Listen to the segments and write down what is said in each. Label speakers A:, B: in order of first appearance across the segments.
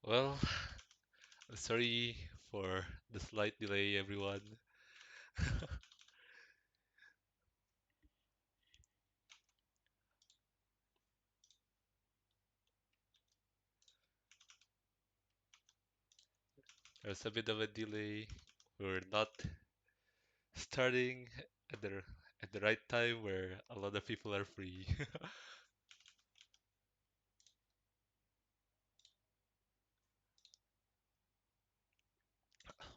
A: Well, sorry for the slight delay, everyone. There's a bit of a delay. We're not starting at the right time where a lot of people are free.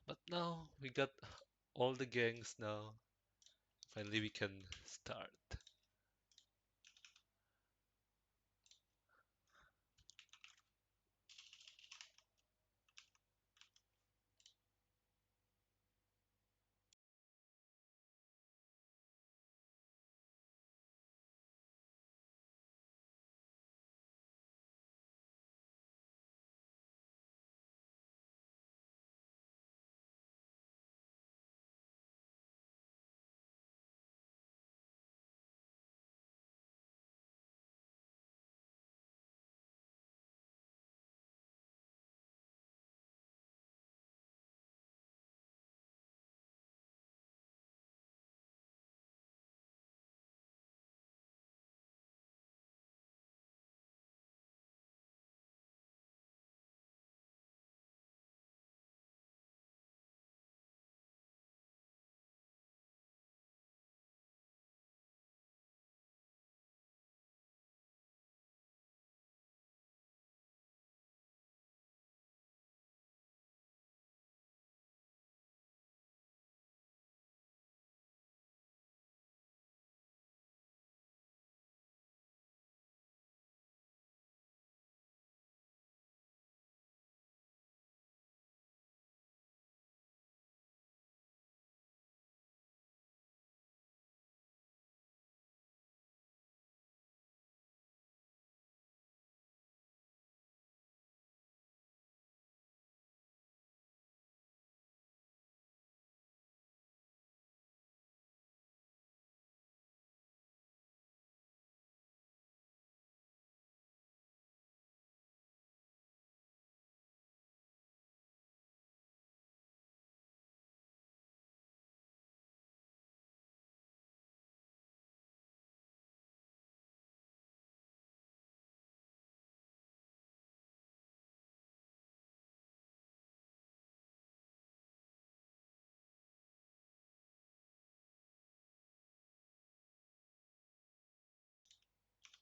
A: But now we got all the gangs now. Finally, we can start.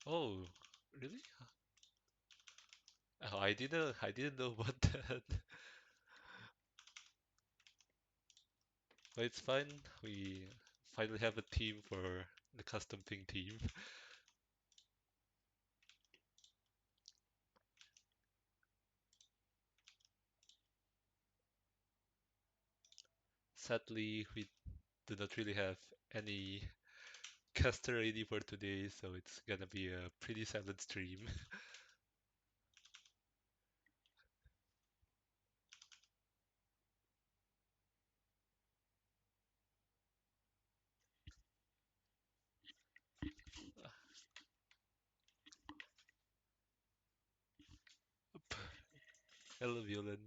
A: Oh, really? Oh, I didn't know about that. But it's fine. We finally have a team for the custom thing team. Sadly, we do not really have any caster ready for today, so it's gonna be a pretty silent stream. Hello, Violet.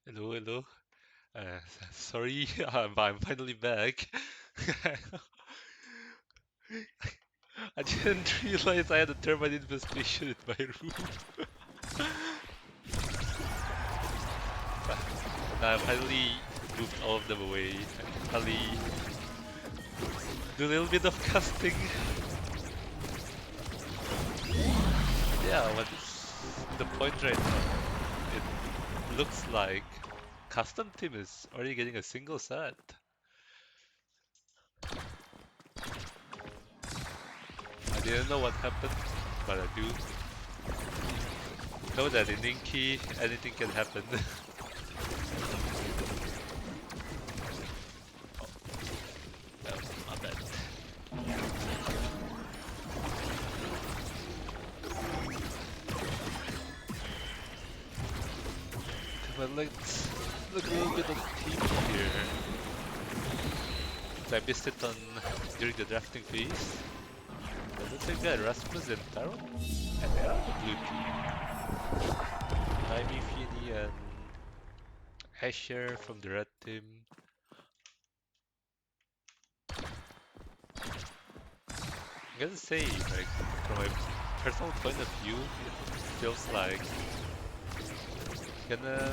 A: Hello, hello. Sorry, I'm finally back. I didn't realize I had a termite infestation in my room. Now I finally moved all of them away. I can finally do a little bit of casting. Yeah, what's the point right now? It looks like custom team is already getting a single set. I didn't know what happened, but I do know that in Inky anything can happen. Oh, my bad. But let's look a little bit of team here. So I missed it on during the drafting phase. It looks like we got Rasmus and Taro, and they're on the blue team. Naimi, Fini, and Asher from the red team. I gotta say, like, from my personal point of view, it feels like gonna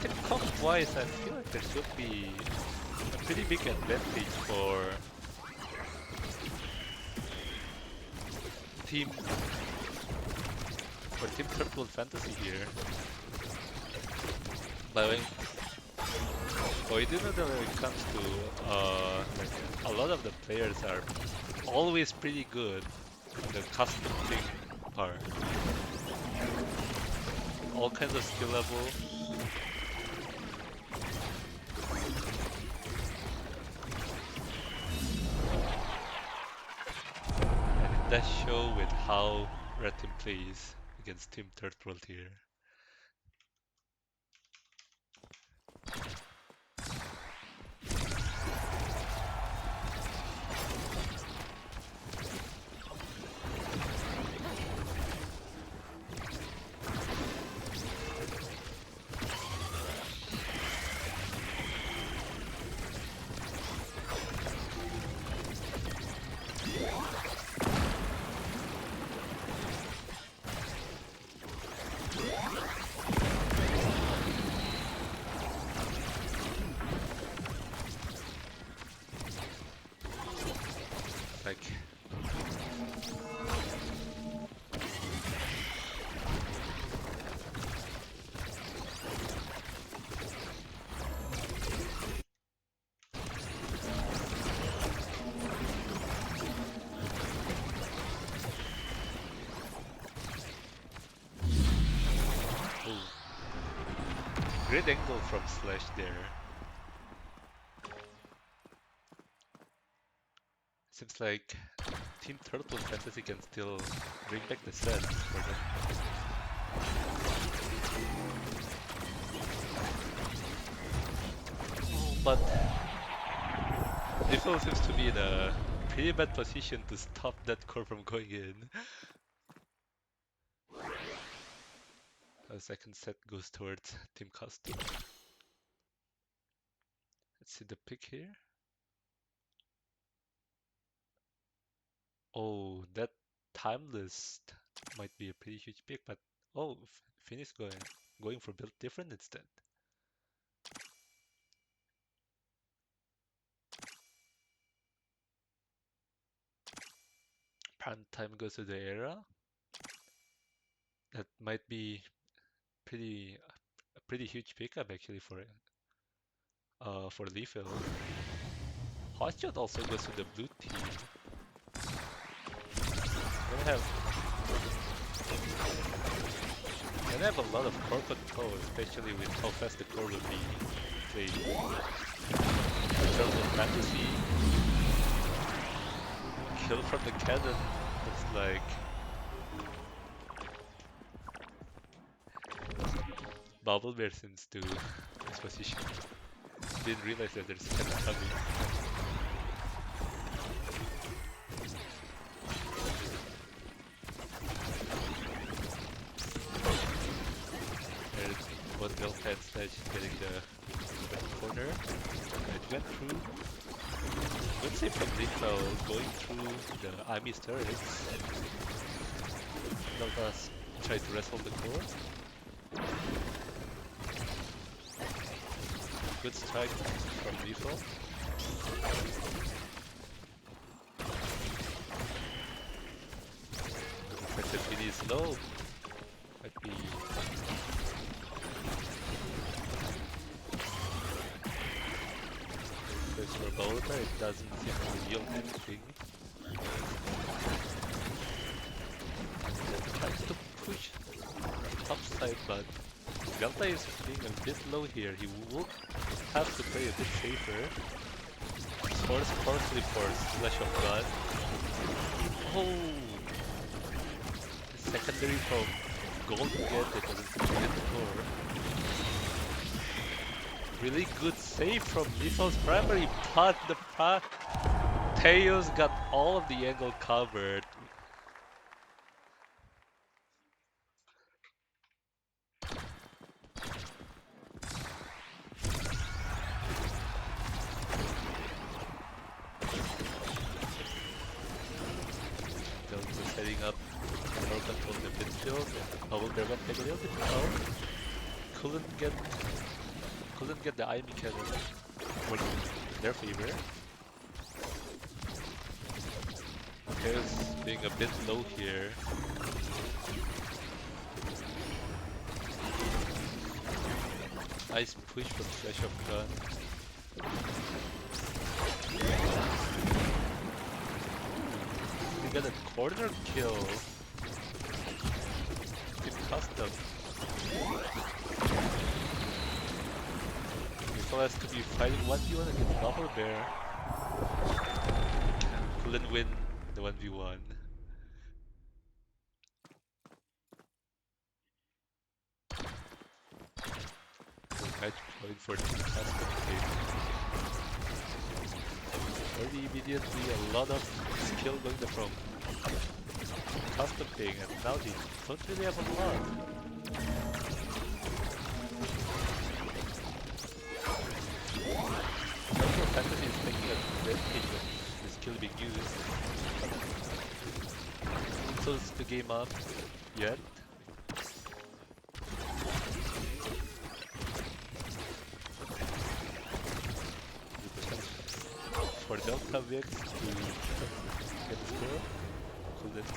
A: team comp wise, I feel like there should be a pretty big advantage team Team Turtle Fantasy here. By the way, we do know that when it comes to like a lot of the players are always pretty good in the custom thing part. All kinds of skill level. And it does show with how Red Team plays against Team Third World here. Like great angle from Slash there. Seems like Team Turtle Fantasy can still bring back the set for them. But Default seems to be in a pretty bad position to stop that core from going in. The second set goes towards Team Custom. Let's see the pick here. Oh, that Timeless might be a pretty huge pick, but oh, Finish going for build different instead. Prime time goes to the era. That might be a pretty huge pickup actually for Leafel. Hotshot also goes to the blue team. Gonna have a lot of core control, especially with how fast the core will be played. In terms of fantasy, kill from the cannon looks like Bubble Bear seems to his position. Didn't realize that there's cannon coming. There's what they'll Delta Sledge getting the corner. It went through. Good save from Lethal, going through the Army's turrets. Delta tried to wrestle the core. Good strike from Lethal. Flexibility is low. Might be there's for Boulder, it doesn't seem to yield anything. Delta tries to push top side, but Delta is being a bit low here. He will have to play a bit safer. Force partially force Flash of God. Oh! The secondary from Gold again, that doesn't seem to hit the core. Really good save from Lethal's primary, but the Teos got all of the angle covered. Delta setting up power control in the midfield, and Bubble Bear went back a little bit low. Couldn't get the eye mechanic working in their favor. Teos being a bit low here. Nice push from Flash of Gun. We got a corner kill. Team Custom. Lethal has to be fighting 1v1 against Bubble Bear. Couldn't win the 1v1. Match point for Team Custom team. Already immediately a lot of skill going from Custom thing, and now they don't really have a lot. Central Fantasy is taking advantage of the skill being used. So is the game up yet? For Delta VX to get the score. Couldn't.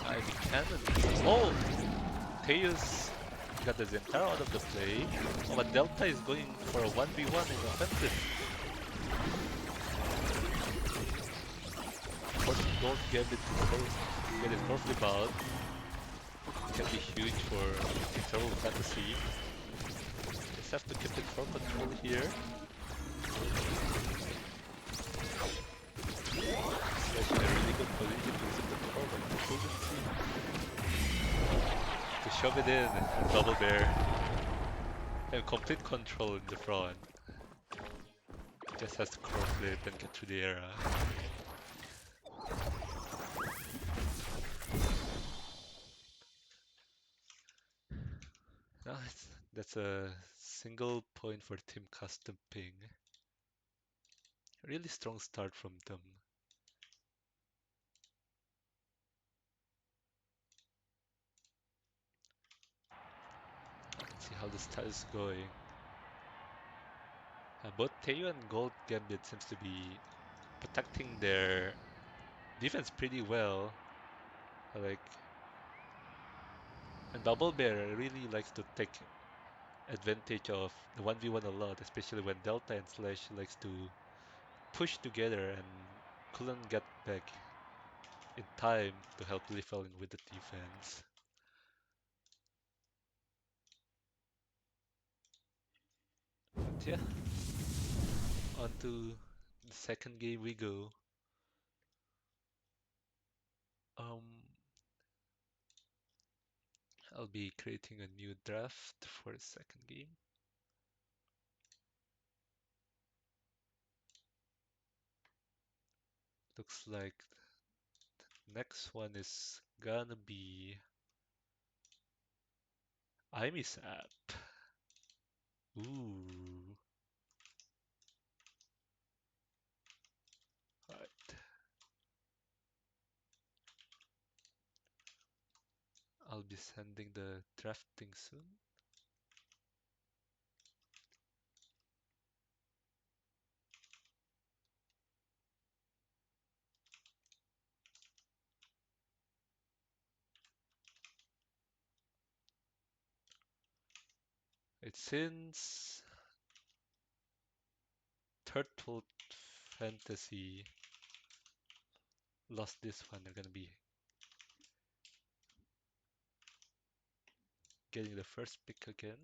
A: Ivy Cannon. Oh! Teus got the Zentaro out of the play. Oh, but Delta is going for a 1v1 in offensive. Forcing Gold Gambit to get his core flip out. Can be huge for Eternal Fantasy. Just have to keep it for control here. Slash in a really good position using the core, but the couldn't see. To shove it in, Double Bear. And complete control in the front. Just has to core flip and get through the era. Nice. That's a single point for Team Custom Ping. Really strong start from them. Let's see how the start is going. Both Teo and Gold Gambit seems to be protecting their defense pretty well. Like, and Double Bear really likes to take advantage of the 1v1 a lot, especially when Delta and Slash likes to push together and couldn't get back in time to help Lethal in with the defense. But yeah, on to the second game we go. Um, I'll be creating a new draft for the second game. looks like next one is gonna be IMISAP. Ooh. Alright, I'll be sending the drafting soon. It's since Turtle Fantasy lost this one, they're gonna be getting the first pick again.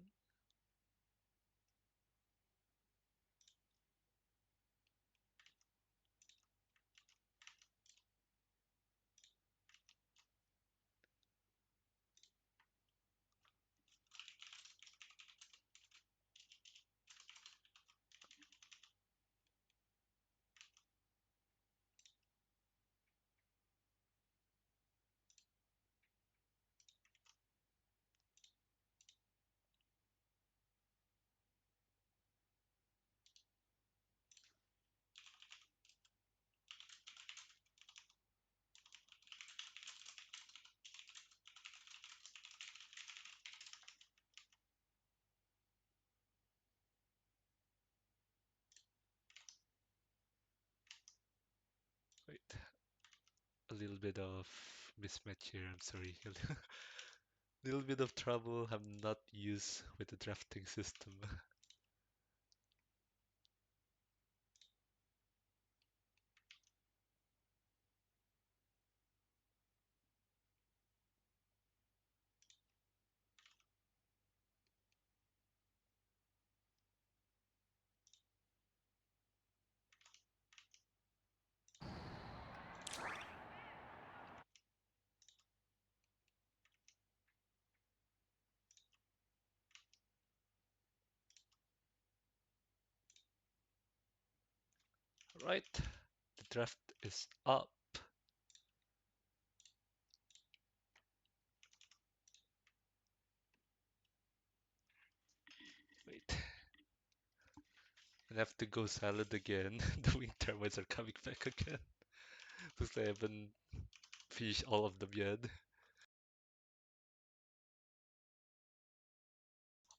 A: Wait, a little bit of mismatch here, I'm sorry. A little bit of trouble, I'm not used with the drafting system. Right, the draft is up. Wait, I have to go salad again. The wing termites are coming back again. Looks like I haven't finished all of them yet.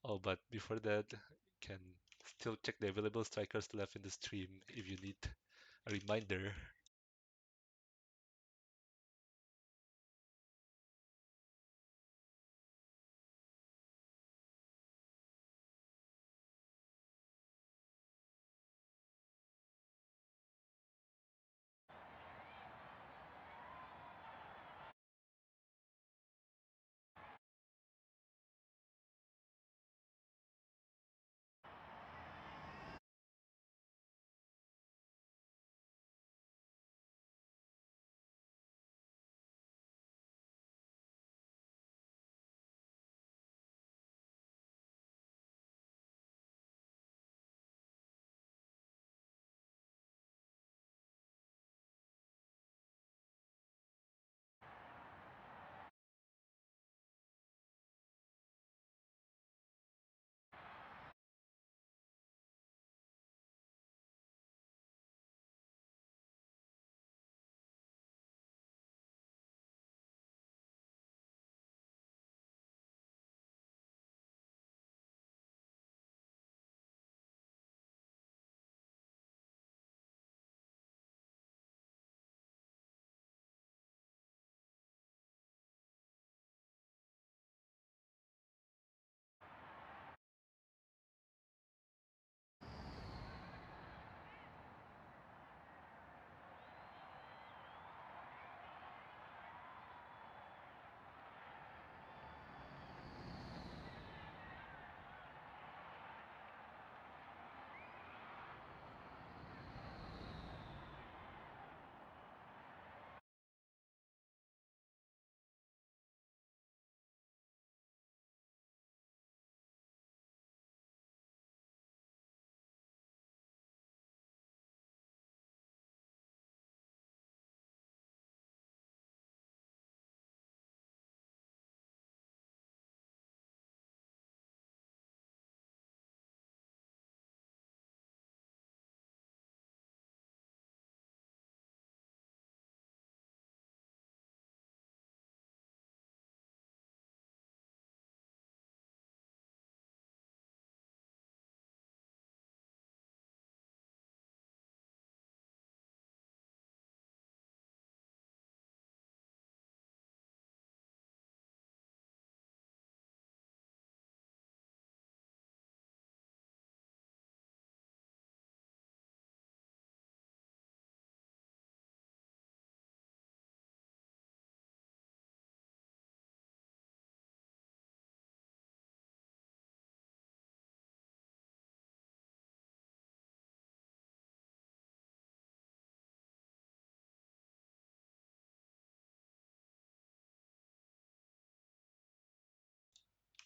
A: Oh, but before that, you can still check the available strikers left in the stream if you need a reminder.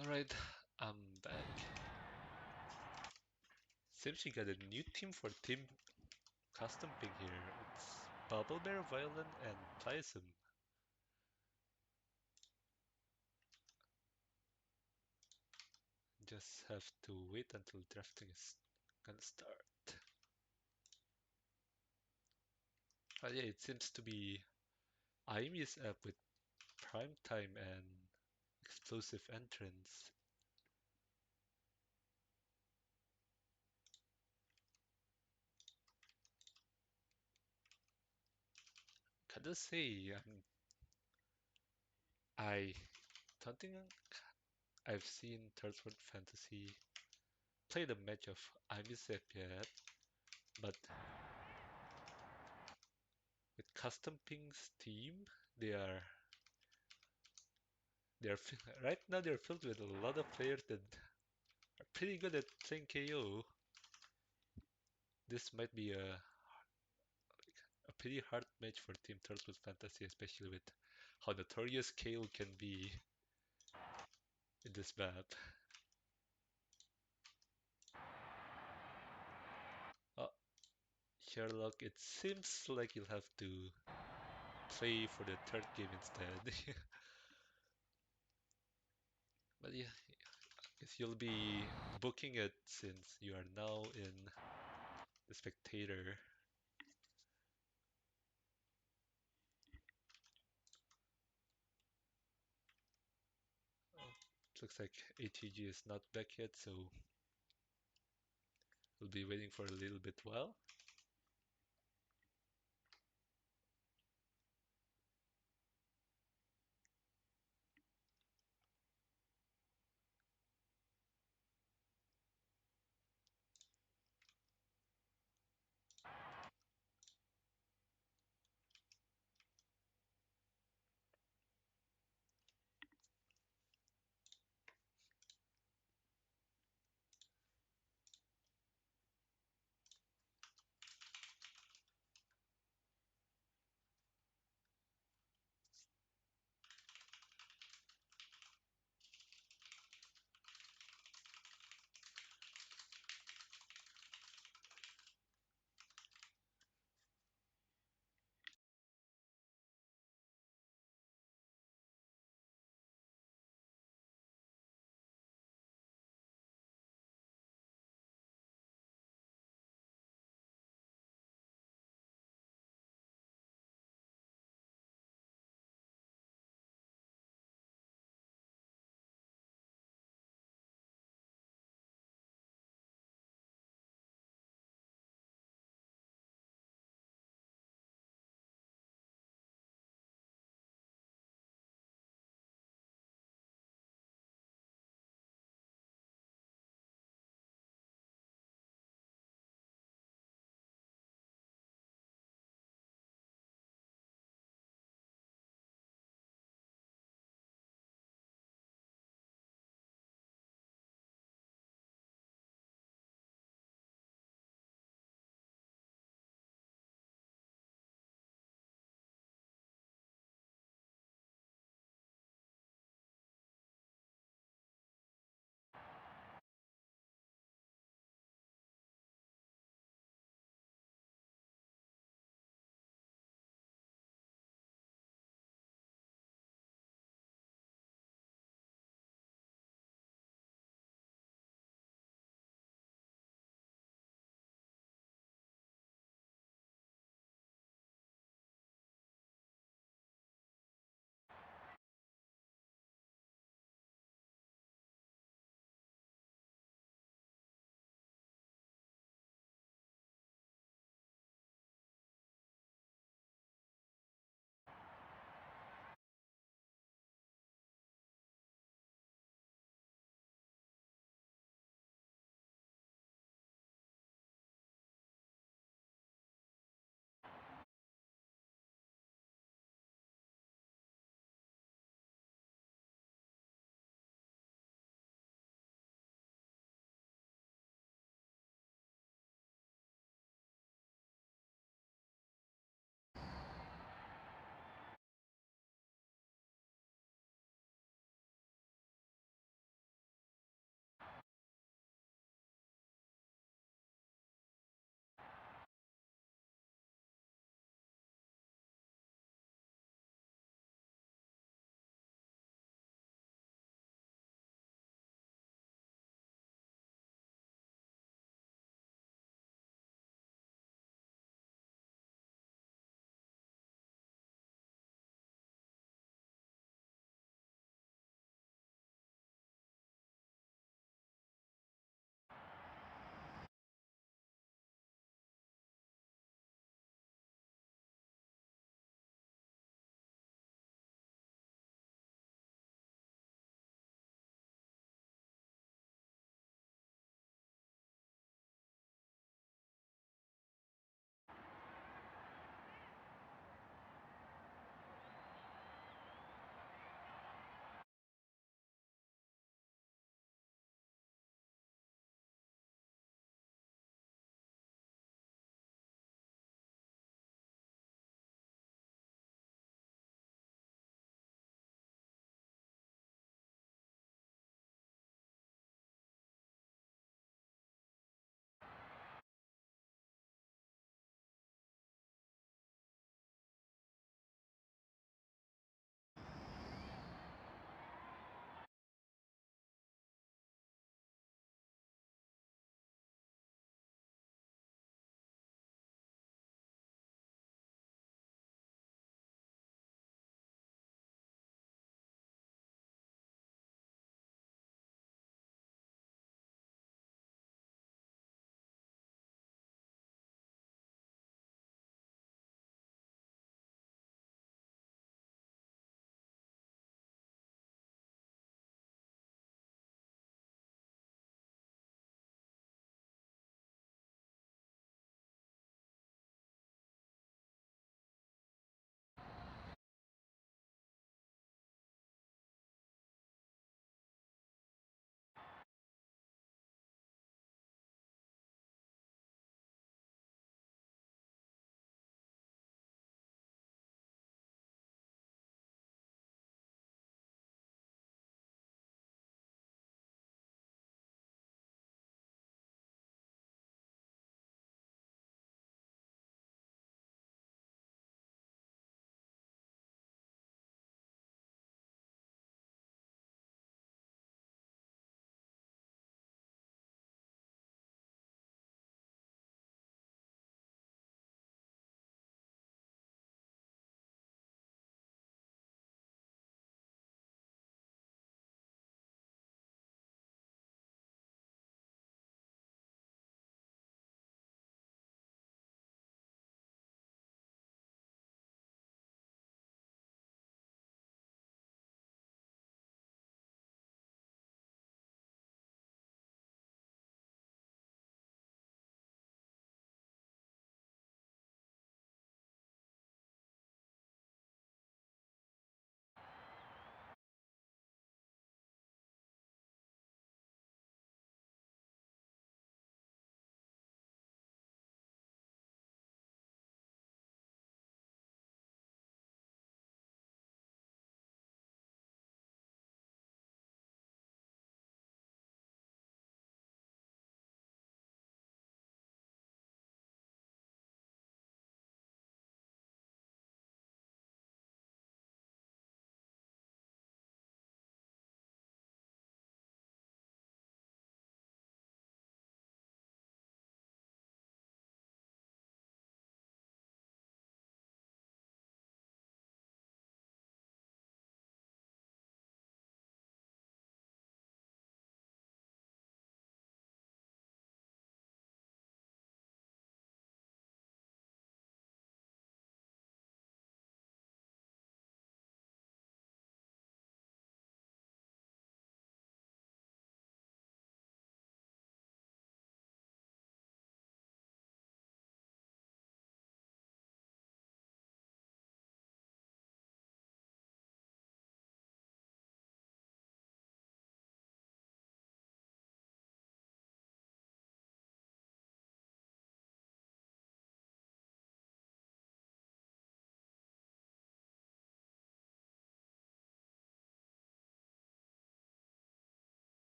A: Alright, I'm back. Seems you got a new team for team custom pick here. It's Bubble Bear, Violin, and Pliasm. Just have to wait until drafting is gonna start. But yeah, it seems to be Aimi's app with prime time and explosive entrance. Gotta say, I don't think I've seen Third World Fantasy play the match of Aimi's app yet, but with Custom Ping's team, they are right now they're filled with a lot of players that are pretty good at playing KO. This might be a pretty hard match for Team Turtles Fantasy, especially with how notorious KO can be in this map. Uh, Sherlock, it seems like you'll have to play for the third game instead. But yeah, guess you'll be booking it since you are now in the spectator. Oh, looks like ATG is not back yet, so we'll be waiting for a little bit while.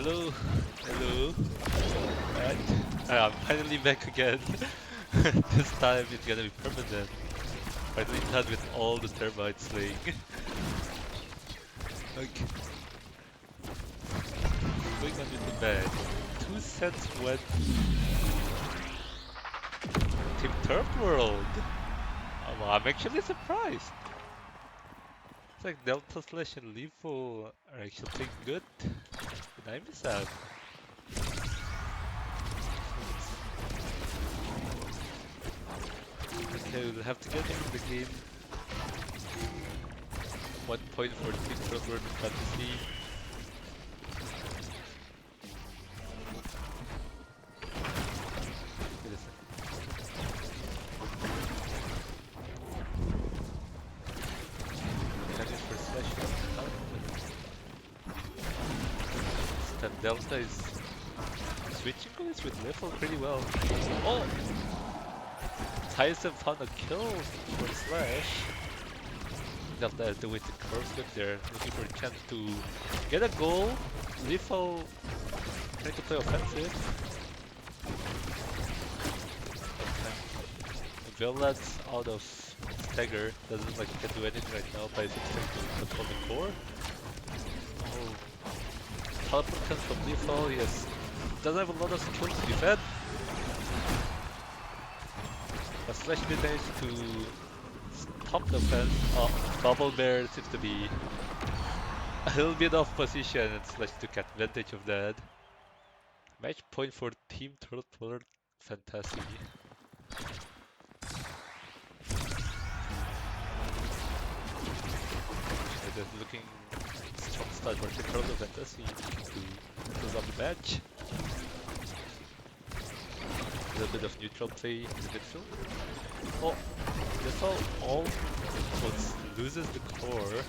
A: Hello, hello. Right. I'm finally back again. This time it's gonna be permanent. Finally done with all the termites slaying. Okay, going on with the bed. 2 cents went Team Turf World. Well, I'm actually surprised. It's like Delta Slash and Levo are actually playing good. And I miss out. Okay, we'll have to get into the game. 1 point for Team Turf World Fantasy. Wait a second. Can it for Slash? This Delta is switching goals with Level pretty well. Oh! Tyson found a kill for Slash. Delta has the way to curve flip there, looking for a chance to get a goal. Lethal trying to play offensive. Villad's out of stagger, doesn't look like he can do anything right now, but he's trying to control the core. Oh, teleport comes from Lethal, yes. Doesn't have a lot of skills to defend. But Slash did manage to stop the fence. Oh, Bubble Bear seems to be a little bit off position and Slash took advantage of that. Match point for Team Turtle Fantasy. It is looking strong start for Team Turtle Fantasy to close out the match. A little bit of neutral play in the midfield. Oh, that's all loses the core.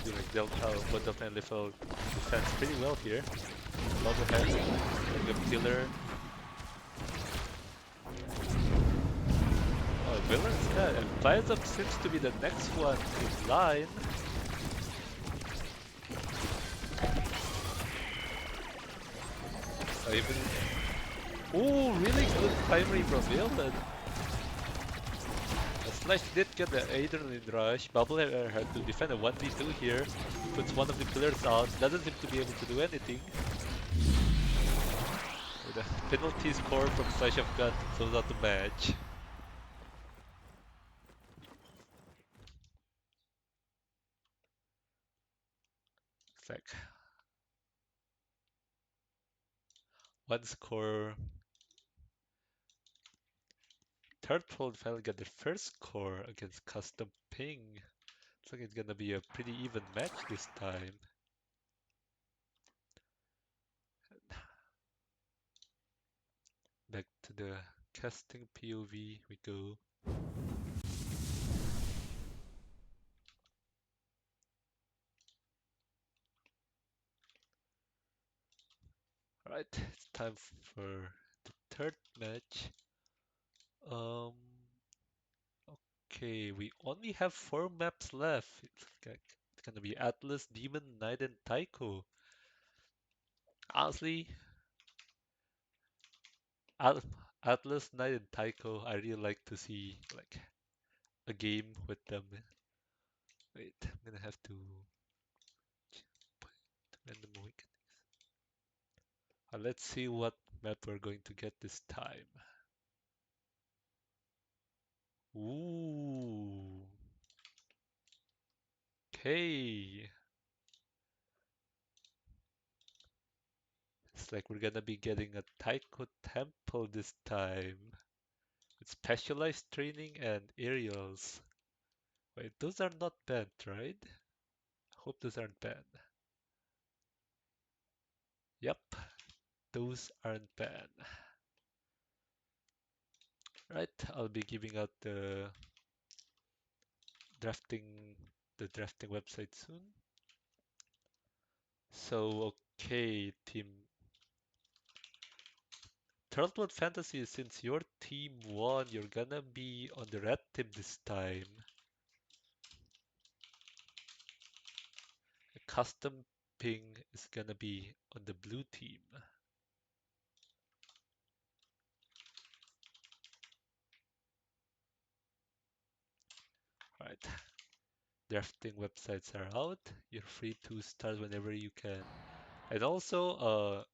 A: Like Delta, but Delta and Lethal defends pretty well here. Overhead, like a pillar. Oh, Villain's dead, and Plasm seems to be the next one in line. Even... Ooh, really good primary from Villain. Slash did get the Adrenaline Rush. Bubblehair had to defend a 1v2 here. Puts one of the pillars out. Doesn't seem to be able to do anything. With a penalty score from Slash of God to close out the match. It's like one score. Third World finally got their first score against Custom Ping. Looks like it's gonna be a pretty even match this time. Back to the casting POV we go. Alright, it's time for the third match. Um, okay, we only have 4 maps left. It's gonna be Atlas, Demon, Knight, and Taiko. Honestly, At Atlas, Knight, and Taiko, I really like to see like a game with them. Wait, I'm gonna have to put random awakenings. Let's see what map we're going to get this time. Ooh. Okay. It's like we're gonna be getting a Taiko Temple this time. With specialized training and aerials. Wait, those are not banned, right? I hope those aren't banned. Yep, those aren't banned. Right, I'll be giving out drafting the drafting website soon. So okay, team Turtlewood Fantasy, since your team won, you're gonna be on the red team this time. custom ping is gonna be on the blue team. Right. Drafting websites are out. You're free to start whenever you can. And also,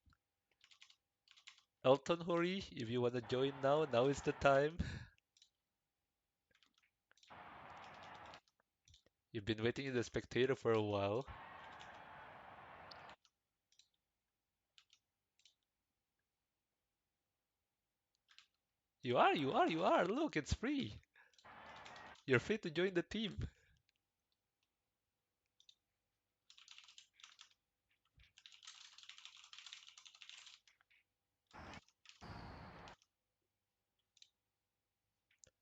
A: Elton Hori, if you wanna join now, now is the time. You've been waiting in the spectator for a while. You are. Look, it's free. You're free to join the team.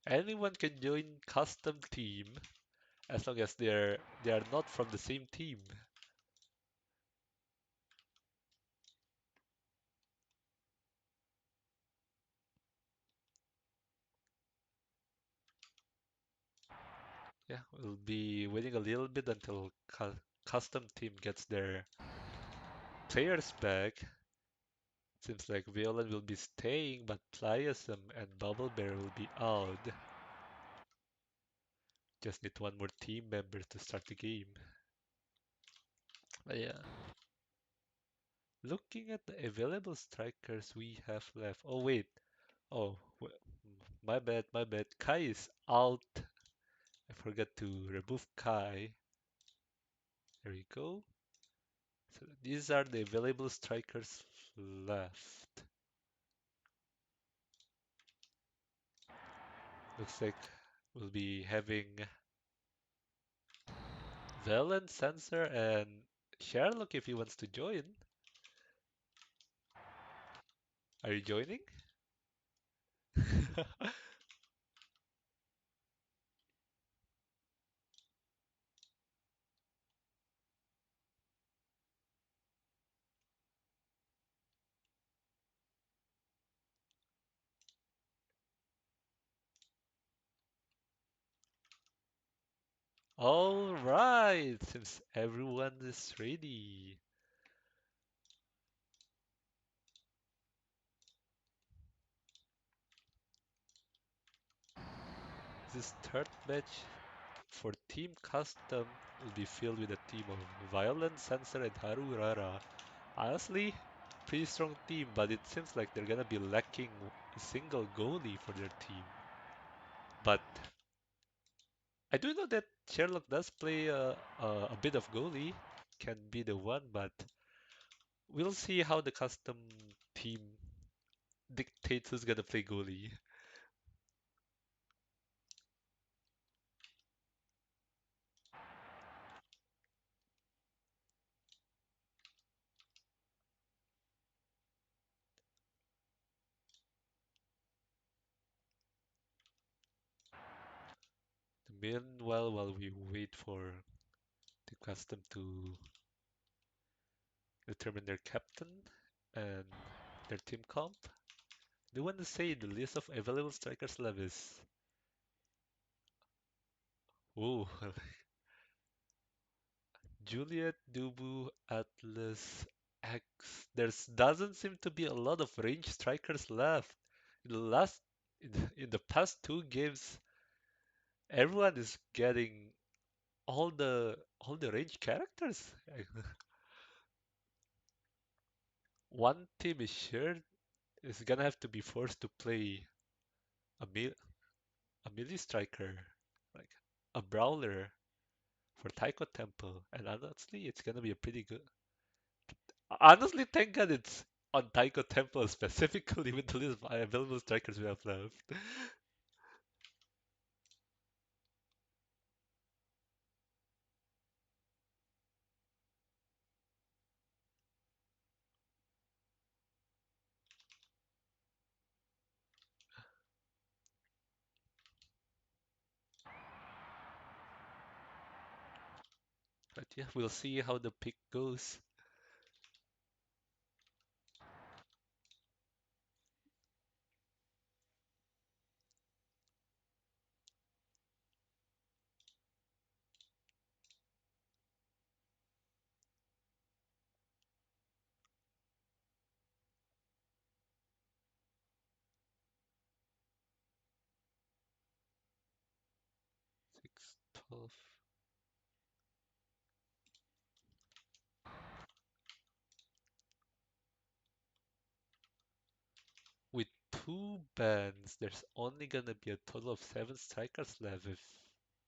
A: Anyone can join custom team as long as they are not from the same team. Yeah, we'll be waiting a little bit until custom team gets their players back. Seems like Violet will be staying, but Pliasm and Bubble Bear will be out. Just need one more team member to start the game. But yeah, looking at the available strikers we have left. Oh wait, oh my bad, my bad. Kai is out. I forgot to remove Kai. There we go. So these are the available strikers left. Looks like we'll be having Velen, Sensor, and Sherlock if he wants to join. Are you joining? All right, since everyone is ready. This third match for Team Custom will be filled with a team of Violent, Sensor, and Harurara. Honestly, pretty strong team, but it seems like they're gonna be lacking a single goalie for their team. But I do know that Sherlock does play a bit of goalie, can be the one, but we'll see how the custom team dictates who's gonna play goalie. Meanwhile, while we wait for the custom to determine their captain and their team comp, do you want to say the list of available strikers left is? Ooh, Juliet, Dubu, Atlas, X. There doesn't seem to be a lot of range strikers left. In the last, in the past two games, everyone is getting all the range characters. One team is sure is gonna have to be forced to play a mil a melee striker, like a brawler for Taiko Temple, and honestly, it's gonna be a pretty good. Honestly, thank God it's on Taiko Temple specifically with the list of available strikers we have left. But yeah, we'll see how the pick goes. 12. With two bans, there's only gonna be a total of seven strikers left. If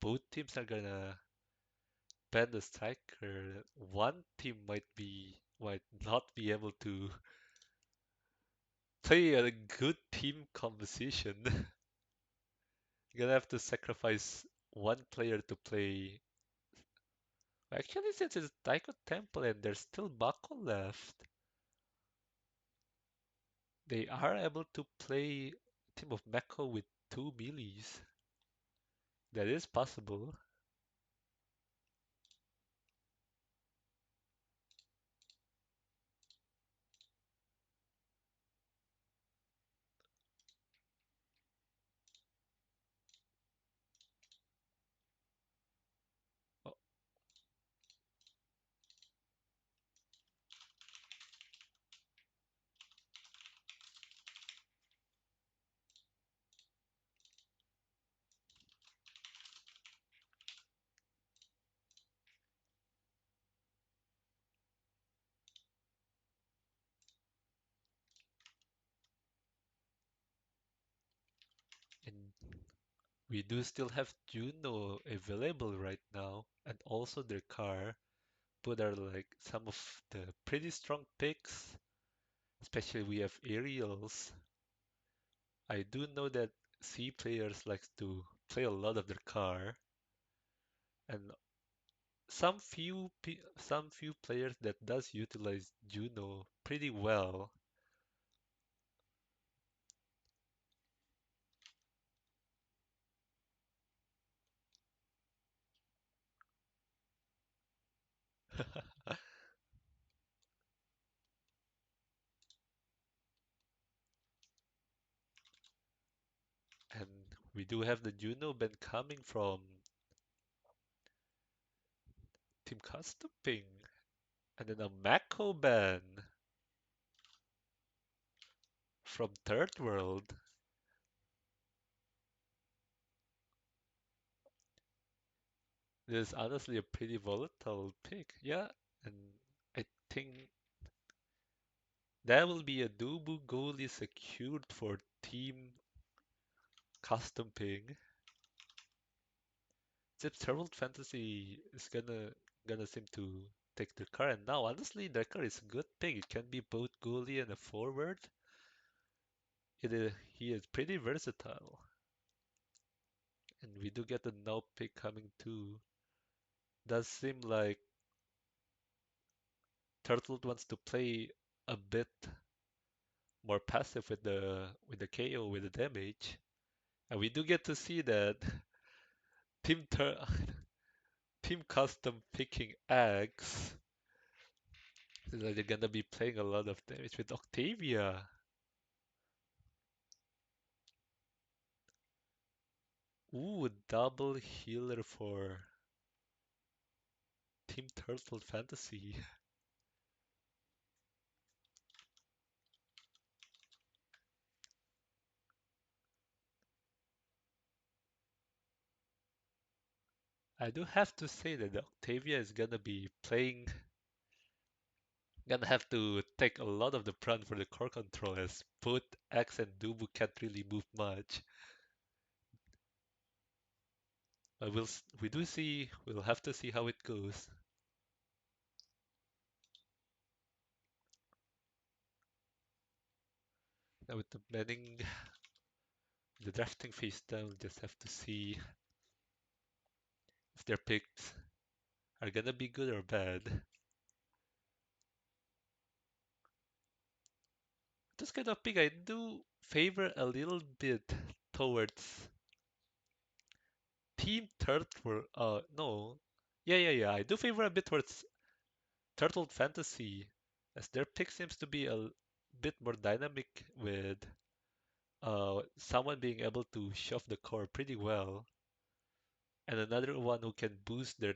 A: both teams are gonna ban the striker, one team might not be able to play a good team composition. You're gonna have to sacrifice one player to play. Actually, since it's Taiko Temple and there's still Mako left, they are able to play a team of Mako with two melees. That is possible. Oh, and we do still have Juno available right now, and also their car. Both are like some of the pretty strong picks, especially we have aerials. I do know that C players likes to play a lot of their car, and some few players that does utilize Juno pretty well. And we do have the Juno ban coming from Team Custom Ping, and then a Mako ban from Third World. This is honestly a pretty volatile pick, yeah. And I think that will be a Dubu goalie secured for Team Custom Ping. Except Herald Fantasy is gonna seem to take the car, and now honestly, the car is a good pick. It can be both goalie and a forward. He is pretty versatile, and we do get a now pick coming too. Does seem like Turtle wants to play a bit more passive with the KO with the damage, and we do get to see that Team Tur Team Custom picking Axe. So they're gonna be playing a lot of damage with Octavia. Ooh, double healer for Team Turtle Fantasy. I do have to say that Octavia is gonna be playing, gonna have to take a lot of the brunt for the core control as both X and Dubu can't really move much. But we do see, we'll have to see how it goes. Now with the banning, the drafting phase down, we'll just have to see if their picks are gonna be good or bad. This kind of pick I do favor a little bit towards Team Turtle. No. Yeah. I do favor a bit towards Turtle Fantasy, as their pick seems to be a bit more dynamic with someone being able to shove the core pretty well, and another one who can boost their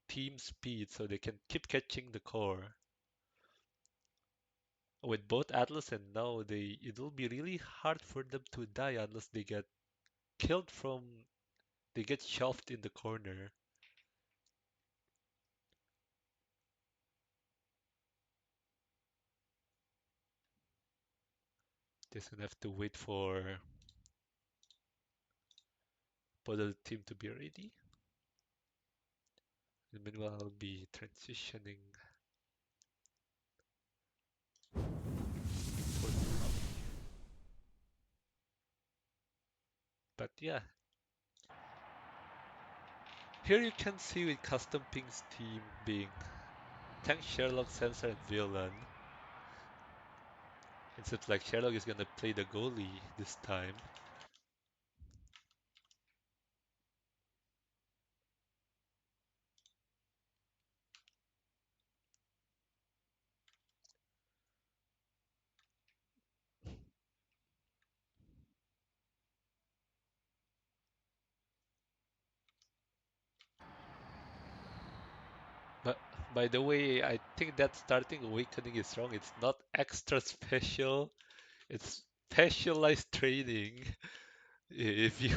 A: team speed so they can keep catching the core. With both Atlas and Now, it'll be really hard for them to die unless they get killed from they get shoved in the corner. Just gonna have to wait for the team to be ready. And meanwhile, I'll be transitioning. But yeah, here you can see with Custom Pink's team being Tank, Sherlock, Sensor, and Villain. It seems like Sherlock is gonna play the goalie this time. But by the way, I think that starting awakening is wrong. It's not extra special. It's specialized training. If you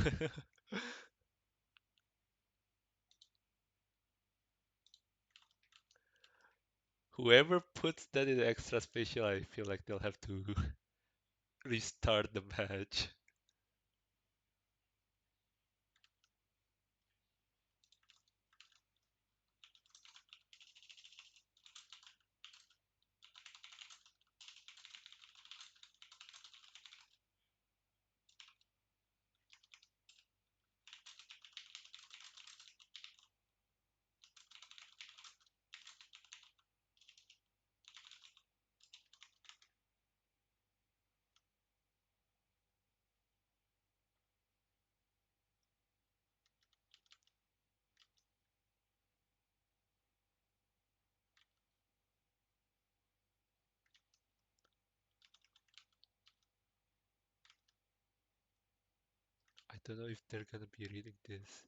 A: whoever puts that in extra special, I feel like they'll have to restart the match. I don't know if they're gonna be reading this.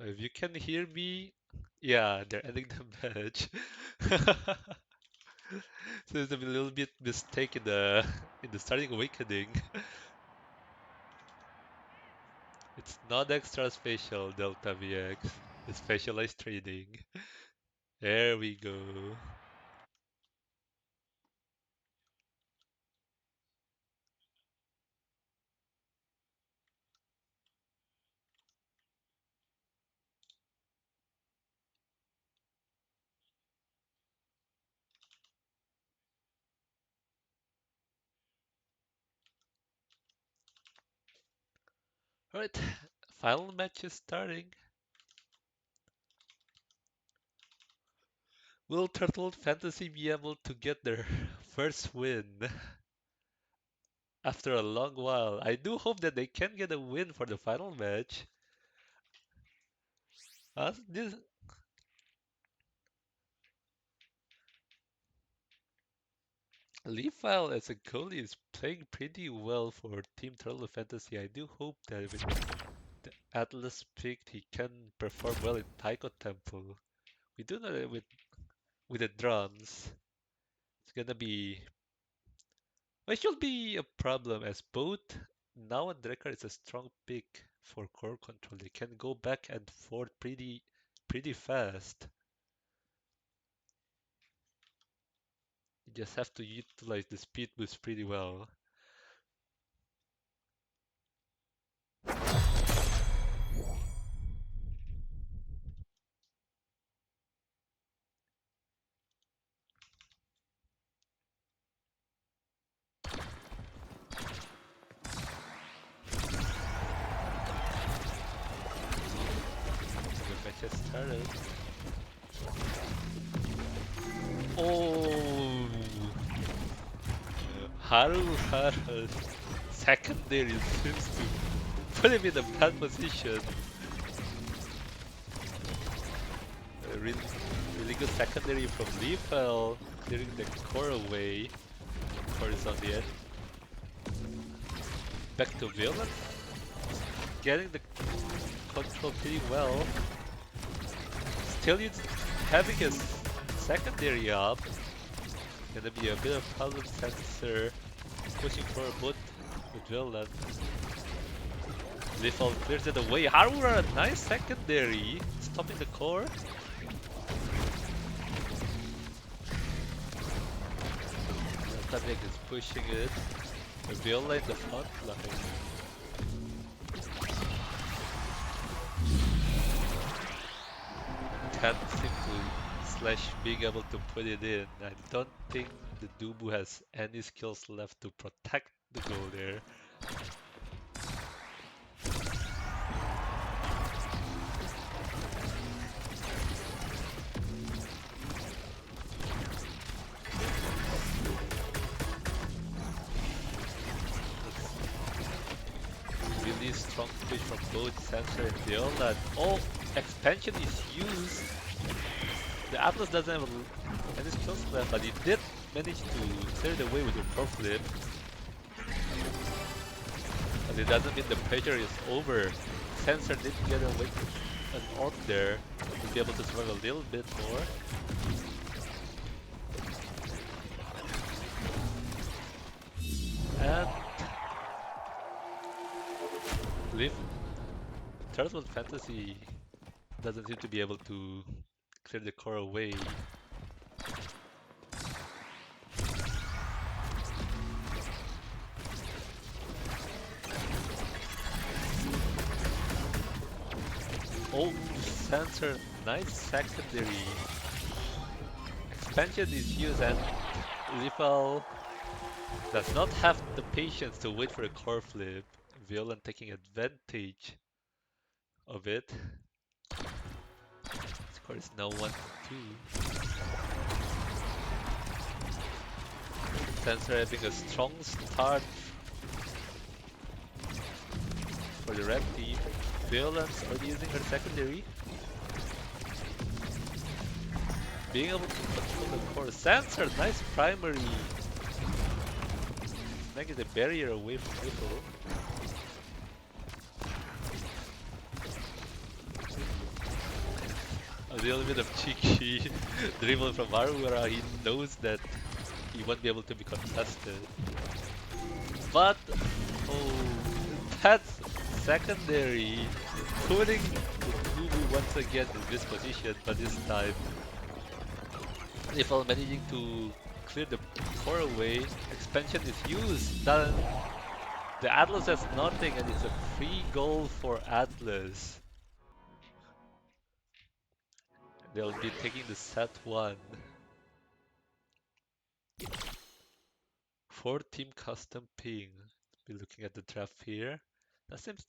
A: If you can hear me, yeah, they're ending the match. So there's a little bit mistake in the starting awakening. It's not extra special Delta VX. It's specialized trading. There we go. Alright, final match is starting. Will Turtle Fantasy be able to get their first win after a long while? I do hope that they can get a win for the final match. This Leafile as a goalie is playing pretty well for Team Turtle Fantasy. I do hope that with the Atlas picked, he can perform well in Taiko Temple. We do know that with the drums, it's gonna be it should be a problem as both now and Drekkar is a strong pick for core control. They can go back and forth pretty fast. You just have to utilize the speed boost pretty well. The match has started. Oh, Haru's secondary seems to put him in a bad position. Really, really good secondary from Liefeld, clearing the core away. Core is on the edge. Back to Villain, getting the control pretty well. Still having his secondary up. Gonna be a bit of problem sensor pushing for a boot with Villain. Liefeld clears it away. Harura, a nice secondary, stopping the core. Tabek is pushing it. Viola in the front line. Can't seem to slash being able to put it in. I don't think the Dubu has any skills left to protect the goal there. Really strong push from both Sensor and Viola. Oh, expansion is used. The Atlas doesn't have any skills left, but he did manage to clear the way with the core flip. But it doesn't mean the pressure is over. Sensor did get away with an ult there to be able to survive a little bit more. And Leaf Turtle Fantasy doesn't seem to be able to clear the core away. Oh, Sensor, nice secondary. Expansion is used and Lethal does not have the patience to wait for a core flip. Violan taking advantage of it. Score is now 1-2. Sensor having a strong start for the red team. Violan's already using her secondary. Being able to control the core. Sensor, nice primary. Making the barrier away from Ripple. A little bit of cheeky dribble from Arura. He knows that he won't be able to be contested. But, oh, that's secondary. Putting the Dubu once again in this position, but this time, Ripple managing to clear the core away. Expansion is used. Then the Atlas has nothing, and it's a free goal for Atlas. They'll be taking the set 1. 4-team custom ping. Be looking at the draft here. That seems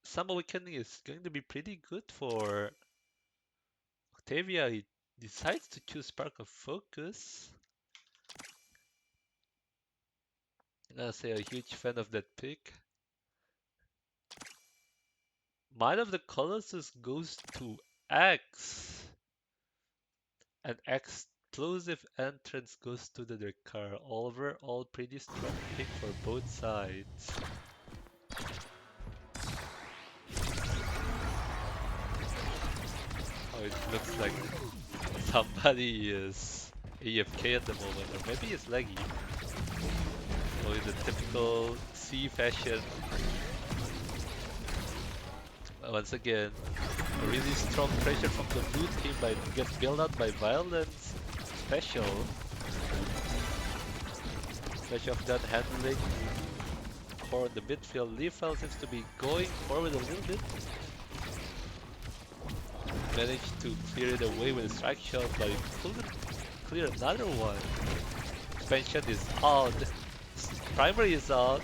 A: Summer Awakening is going to be pretty good for Octavia. He decides to choose Spark of Focus. I gotta say, a huge fan of that pick. Mind of the Colossus goes to X. And Explosive Entrance goes to the Dakar. Overall, pretty strong pick for both sides. Oh, it looks like somebody is AFK at the moment, or maybe it's laggy. Oh, in the typical C fashion. Once again, a really strong pressure from the blue team but gets bailed out by Violence Special. Special of that handling for the midfield. Lethal seems to be going forward a little bit. Managed to clear it away with a strike shot, but he couldn't clear another one. Expansion is out. Primary is out,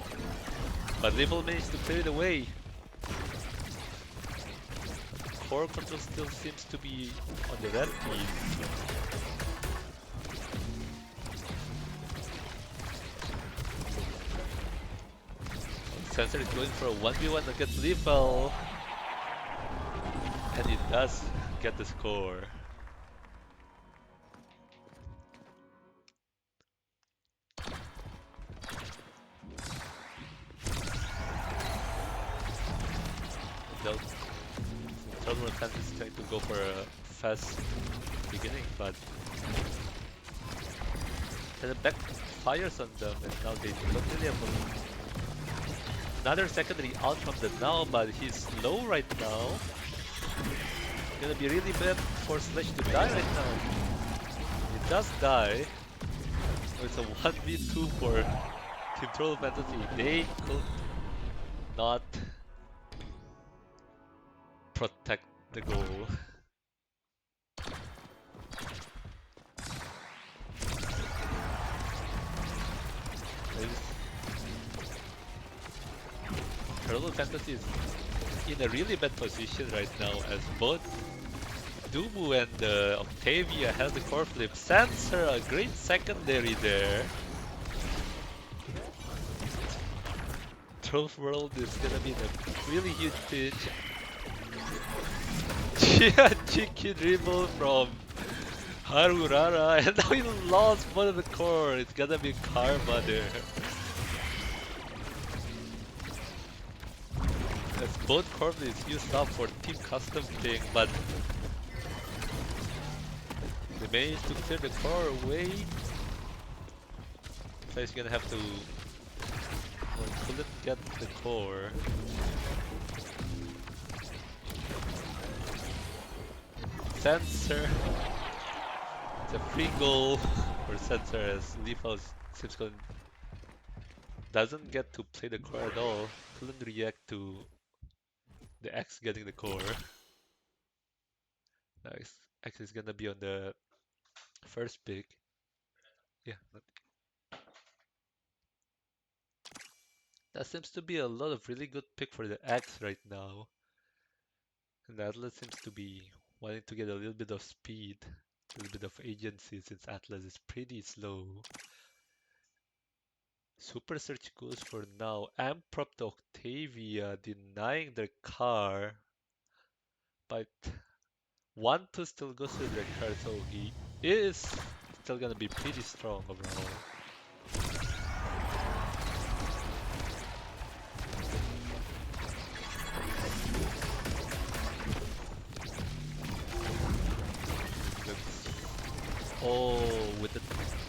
A: but Lethal managed to clear it away. Core control still seems to be on the red team. Sensor is going for a 1v1 against Lethal. And he does get the score. Tournament fans is trying to go for a fast beginning, but then it backfires on them, and now they don't really have another secondary out from the now, but he's low right now. Gonna be really bad for Slash to die right now. He does die. So it's a 1v2 for Team Turtle Fantasy, they could not protect the goal. Turtle Fantasy is in a really bad position right now as both Dubu and Octavia has the core flip. Sanser, a great secondary there. Troll World is gonna be in a really huge pitch. Yeah, cheeky dribble from Harurara, and now he lost one of the core. It's gonna be karma there. As both core flips used up for team custom thing, but they managed to clear the core away. So he's gonna have to. Well, couldn't get the core. Sensor. It's a free goal for Sensor as Lethal Simscon doesn't get to play the core at all. Couldn't react to the X getting the core. Nice. X is gonna be on the first pick. Yeah, that seems to be a lot of really good pick for the X right now. And Atlas seems to be wanting to get a little bit of speed, a little bit of agency since Atlas is pretty slow. Super Search goes for now. Amprop to Octavia denying their car, but 1-2 still goes to their car, so he is still gonna be pretty strong overall. Oh, with the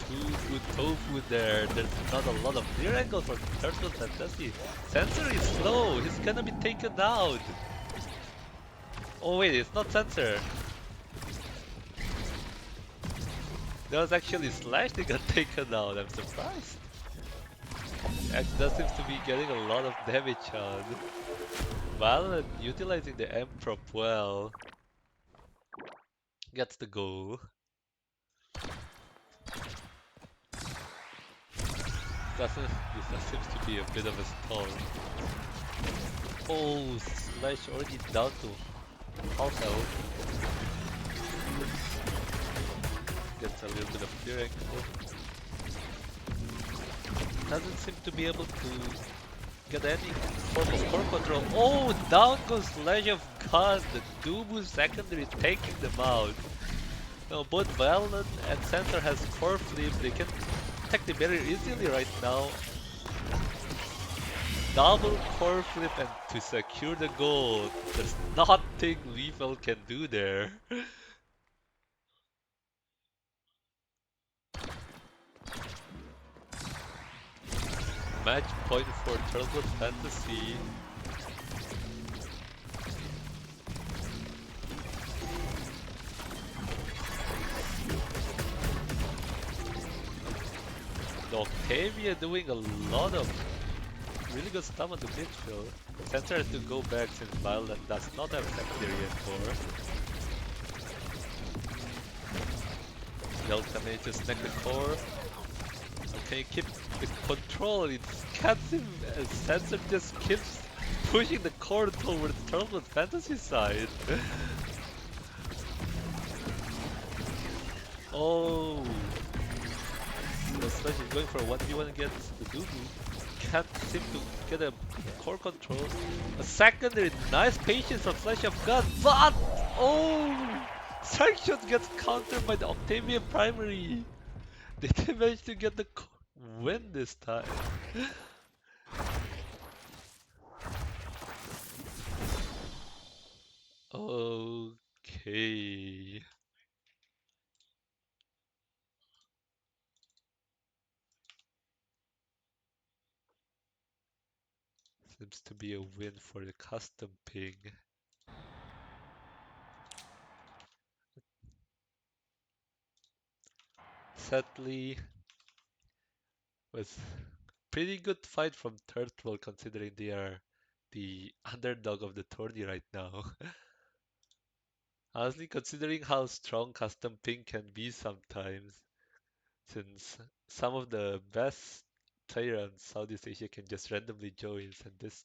A: too good tofu there, there's not a lot of clear angle for Turtle Fantasy. Sensor is slow, he's gonna be taken out. Oh wait, it's not Sensor. That was actually Slash that got taken out, I'm surprised. X does seems to be getting a lot of damage on. Valorant utilizing the M prop well. Gets the goal. This seems to be a bit of a stall. Oh, Slash already down to half health. Gets a little bit of clear angle. Doesn't seem to be able to get any form of core control. Oh, down goes Slash of God. The Dubu secondary taking them out. Now both Valen and Center has core flip. They can attack the barrier easily right now. Double core flip and to secure the goal. There's nothing Lethal can do there. Match point for Turtle Fantasy. The Octavia doing a lot of really good stuff on the midfield. Center has to go back since Violet does not have secondary anymore. Delta may just snag the core. Okay, keep the control. It cuts him as Sensor just keeps pushing the core towards Turtle Fantasy side. Oh, Slash is going for a 1v1 against the Dubu. Can't seem to get a core control. A secondary, nice patience from Flash of God, but oh, Strike Shot gets countered by the Octavia primary. They did manage to get the win this time. Okay. Seems to be a win for the custom ping. Sadly, was pretty good fight from Turtle considering they are the underdog of the tourney right now. Honestly, considering how strong custom pink can be sometimes, since some of the best player in Southeast Asia can just randomly join, and this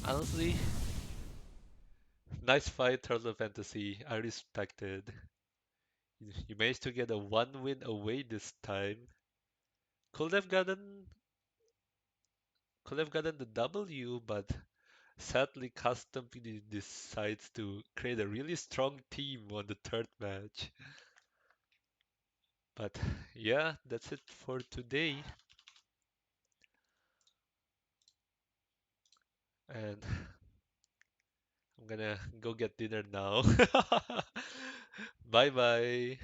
A: honestly, nice fight, Turtle Fantasy. I respected. You managed to get a one win away this time. Could have gotten could have gotten the W, but sadly Custom PD decides to create a really strong team on the third match. But yeah, that's it for today. And I'm gonna go get dinner now. Bye bye.